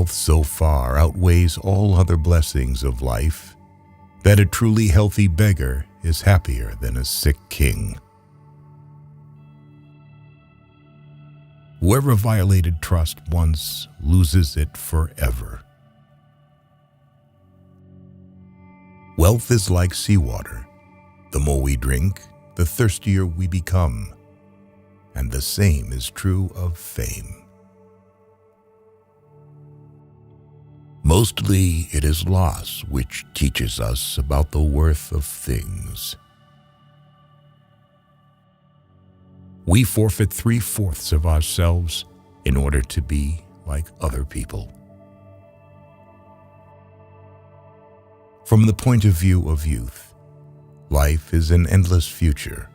Wealth so far outweighs all other blessings of life that a truly healthy beggar is happier than a sick king. Whoever violated trust once loses it forever. Wealth is like seawater. The more we drink, the thirstier we become. And the same is true of fame. Mostly it is loss which teaches us about the worth of things. We forfeit 3/4 of ourselves in order to be like other people. From the point of view of youth, life is an endless future.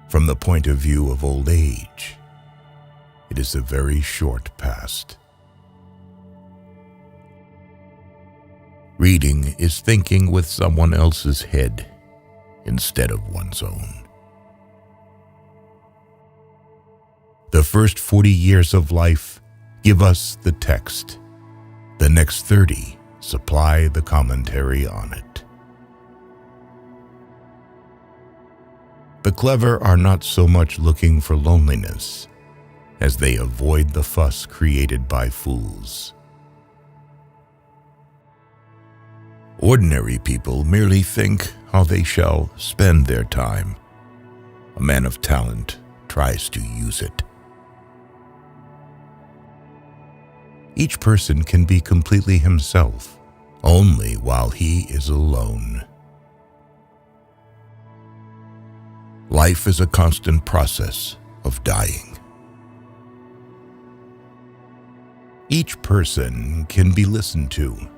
From the point of view of old age, it is a very short past. Reading is thinking with someone else's head instead of one's own. The first 40 years of life give us the text. The next 30 supply the commentary on it. The clever are not so much looking for loneliness as they avoid the fuss created by fools. Ordinary people merely think how they shall spend their time. A man of talent tries to use it. Each person can be completely himself only while he is alone. Life is a constant process of dying. Each person can be listened to,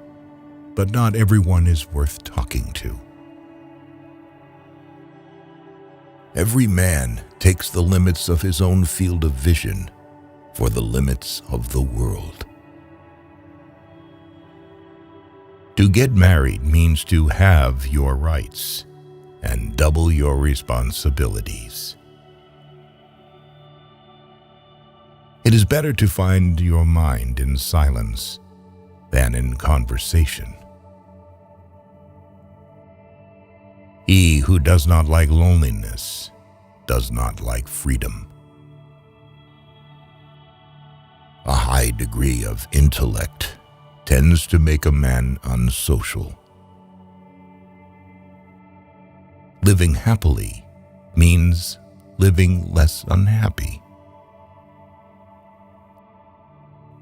but not everyone is worth talking to. Every man takes the limits of his own field of vision for the limits of the world. To get married means to have your rights and double your responsibilities. It is better to find your mind in silence than in conversation. He who does not like loneliness does not like freedom. A high degree of intellect tends to make a man unsocial. Living happily means living less unhappy.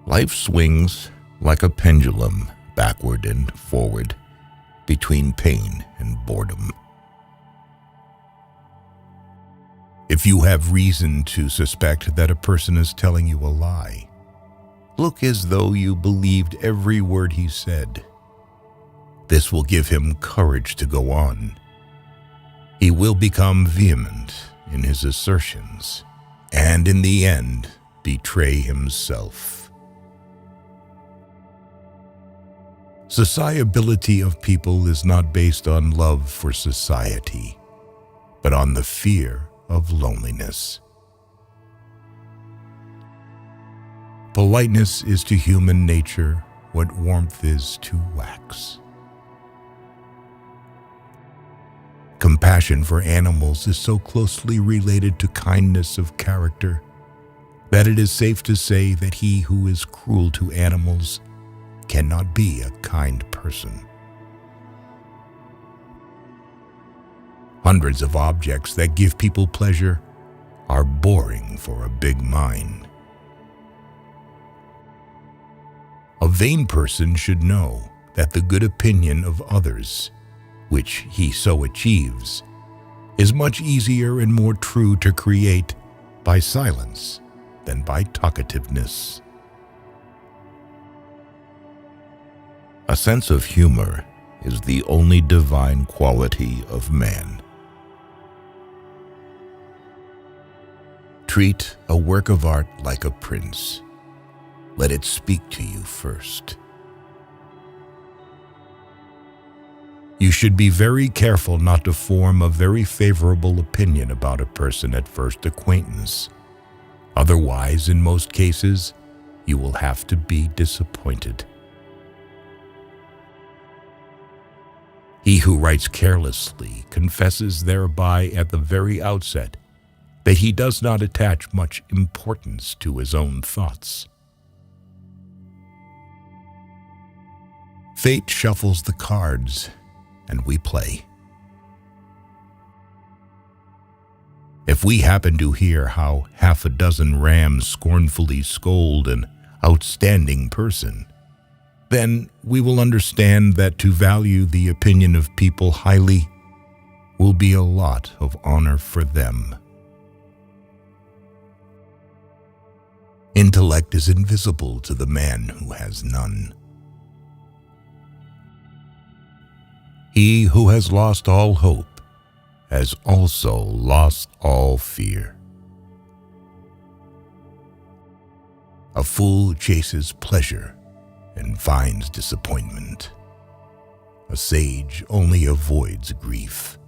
Life swings like a pendulum backward and forward between pain and boredom. If you have reason to suspect that a person is telling you a lie, look as though you believed every word he said. This will give him courage to go on. He will become vehement in his assertions, and in the end, betray himself. Sociability of people is not based on love for society, but on the fear of loneliness. Politeness is to human nature what warmth is to wax. Compassion for animals is so closely related to kindness of character that it is safe to say that he who is cruel to animals cannot be a kind person. Hundreds of objects that give people pleasure are boring for a big mind. A vain person should know that the good opinion of others, which he so achieves, is much easier and more true to create by silence than by talkativeness. A sense of humor is the only divine quality of man. Treat a work of art like a prince. Let it speak to you first. You should be very careful not to form a very favorable opinion about a person at first acquaintance. Otherwise, in most cases, you will have to be disappointed. He who writes carelessly confesses thereby at the very outset that he does not attach much importance to his own thoughts. Fate shuffles the cards, and we play. If we happen to hear how half a dozen rams scornfully scold an outstanding person, then we will understand that to value the opinion of people highly will be a lot of honor for them. Intellect is invisible to the man who has none. He who has lost all hope has also lost all fear. A fool chases pleasure and finds disappointment. A sage only avoids grief.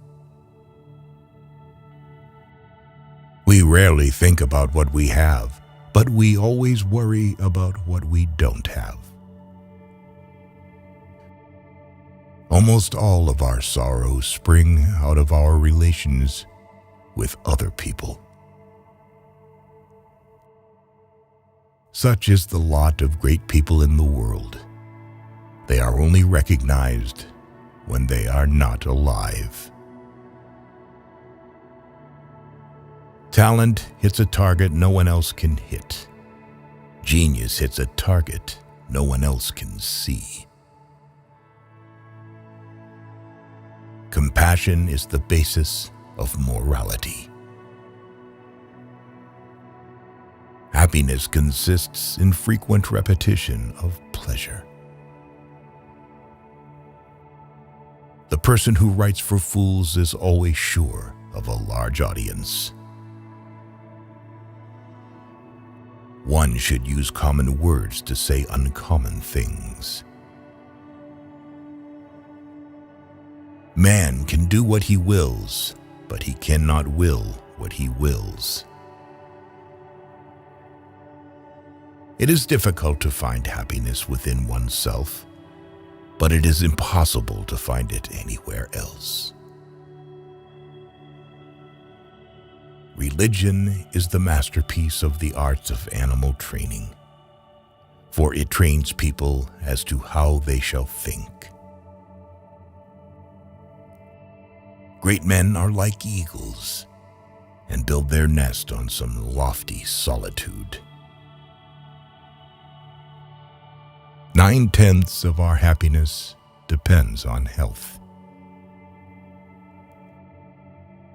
We rarely think about what we have, but we always worry about what we don't have. Almost all of our sorrows spring out of our relations with other people. Such is the lot of great people in the world. They are only recognized when they are not alive. Talent hits a target no one else can hit. Genius hits a target no one else can see. Compassion is the basis of morality. Happiness consists in frequent repetition of pleasure. The person who writes for fools is always sure of a large audience. One should use common words to say uncommon things. Man can do what he wills, but he cannot will what he wills. It is difficult to find happiness within oneself, but it is impossible to find it anywhere else. Religion is the masterpiece of the arts of animal training, for it trains people as to how they shall think. Great men are like eagles and build their nest on some lofty solitude. 9/10 of our happiness depends on health.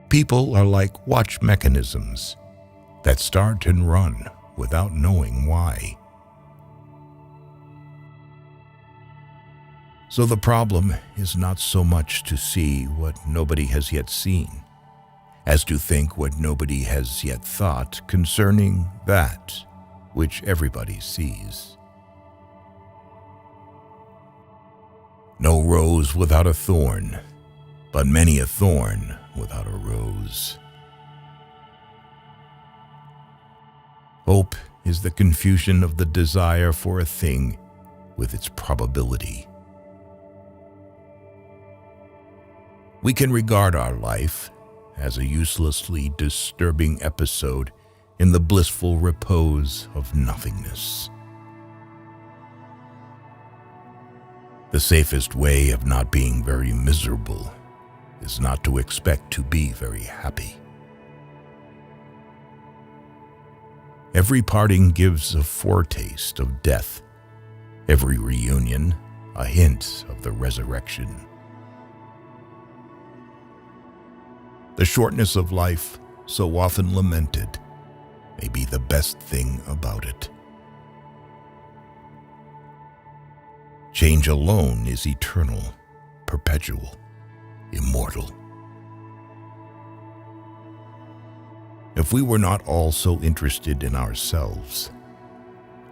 People are like watch mechanisms that start and run without knowing why. So the problem is not so much to see what nobody has yet seen, as to think what nobody has yet thought concerning that which everybody sees. No rose without a thorn, but many a thorn without a rose. Hope is the confusion of the desire for a thing with its probability. We can regard our life as a uselessly disturbing episode in the blissful repose of nothingness. The safest way of not being very miserable is not to expect to be very happy. Every parting gives a foretaste of death, every reunion a hint of the resurrection. The shortness of life, so often lamented, may be the best thing about it. Change alone is eternal, perpetual, immortal. If we were not all so interested in ourselves,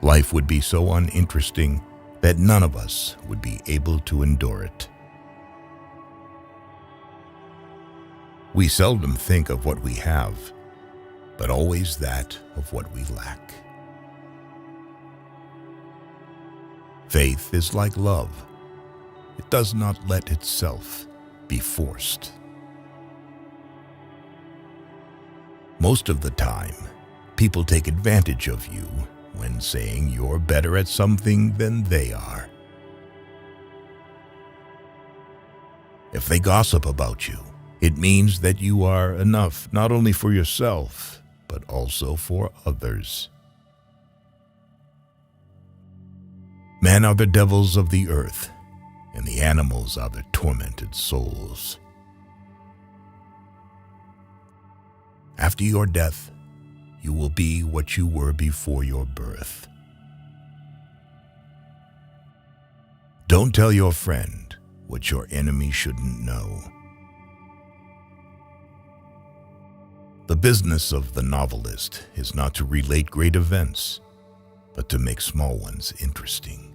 life would be so uninteresting that none of us would be able to endure it. We seldom think of what we have, but always that of what we lack. Faith is like love. It does not let itself be forced. Most of the time, people take advantage of you when saying you're better at something than they are. If they gossip about you, it means that you are enough not only for yourself, but also for others. Men are the devils of the earth, and the animals are the tormented souls. After your death, you will be what you were before your birth. Don't tell your friend what your enemy shouldn't know. The business of the novelist is not to relate great events, but to make small ones interesting.